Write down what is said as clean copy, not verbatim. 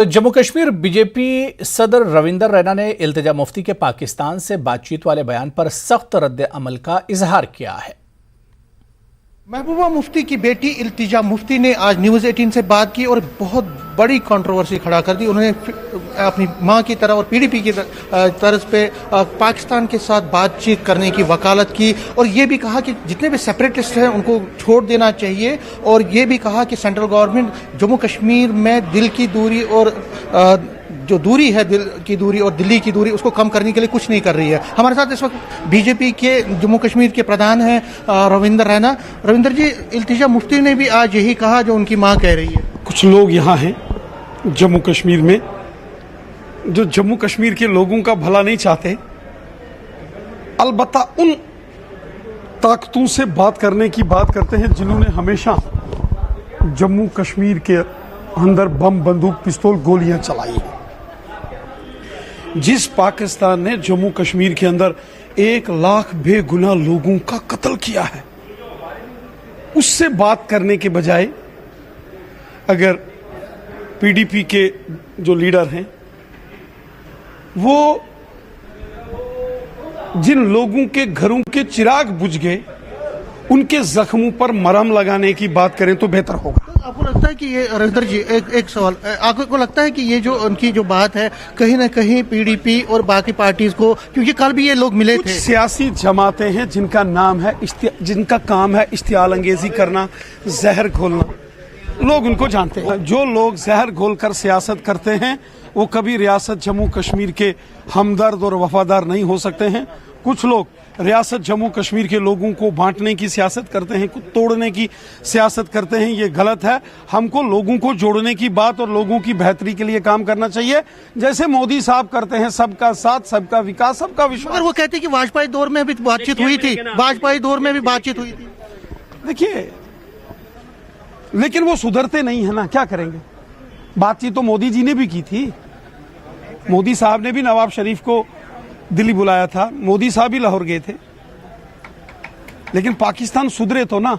Jammu Kashmir BJP सदर रविंदर रैना ने इल्तिजा मुफ्ती के पाकिस्तान से बातचीत वाले बयान पर सख्त रद्द अमल का इजहार किया है। महबूबा मुफ्ती की बेटी इल्तिजा मुफ्ती ने आज न्यूज़ 18 से बात की और बहुत बड़ी कंट्रोवर्सी खड़ा कर दी। उन्होंने अपनी मां की तरह और पीडीपी की तर्ज पे पाकिस्तान के साथ बातचीत करने की वकालत की और ये भी कहा कि जितने भी सेपरेटिस्ट हैं उनको छोड़ देना चाहिए और ये भी कहा कि सेंट्रल गवर्नमेंट जम्मू कश्मीर में दिल की दूरी और जो दूरी है दिल की दूरी और दिल्ली की दूरी उसको कम करने के लिए कुछ नहीं कर रही है। हमारे साथ इस वक्त बीजेपी के जम्मू कश्मीर के प्रधान हैं रविंदर रैना। रविंदर जी, इल्तिजा मुफ्ती ने भी आज यही कहा जो उनकी मां कह रही है। कुछ लोग यहाँ हैं जम्मू कश्मीर में जो जम्मू कश्मीर के लोगों का भला नहीं चाहते, अलबत्ता उन ताकतों से बात करने की बात करते हैं जिन्होंने हमेशा जम्मू कश्मीर के अंदर बम, बंदूक, पिस्तौल, गोलियां चलाई हैं। जिस पाकिस्तान ने जम्मू कश्मीर के अंदर 1 लाख बेगुनाह लोगों का कत्ल किया है, उससे बात करने के बजाय अगर पीडीपी के जो लीडर हैं वो जिन लोगों के घरों के चिराग बुझ गए उनके जख्मों पर मरहम लगाने की बात करें तो बेहतर होगा। आपको लगता है कि ये रविंदर जी एक सवाल, आपको लगता है कि ये जो उनकी जो बात है कहीं ना कहीं पीडीपी और बाकी पार्टीज को, क्योंकि कल भी ये लोग मिले थे, सियासी जमातें हैं जिनका नाम है जिनका काम है इश्तियाल अंगेजी करना, जहर घोलना, लोग उनको जानते हैं। जो लोग जहर घोलकर सियासत करते हैं वो कभी रियासत जम्मू कश्मीर के हमदर्द और वफादार नहीं हो सकते हैं। कुछ लोग रियासत जम्मू कश्मीर के लोगों को बांटने की सियासत करते हैं, कुछ तोड़ने की सियासत करते हैं। ये गलत है। हमको लोगों को जोड़ने की बात और लोगों की बेहतरी के लिए काम करना चाहिए, जैसे मोदी साहब करते हैं। सबका साथ, सबका विकास, सबका विश्वास। अगर वो कहते हैं कि वाजपेयी दौर में भी बातचीत हुई थी, वाजपेयी दौर में भी बातचीत हुई थी। देखिए, लेकिन वो सुधरते नहीं है ना, क्या करेंगे। बातचीत तो मोदी जी ने भी की थी। मोदी साहब ने भी नवाब शरीफ को दिल्ली बुलाया था, मोदी साहब भी लाहौर गए थे, लेकिन पाकिस्तान सुधरे तो ना।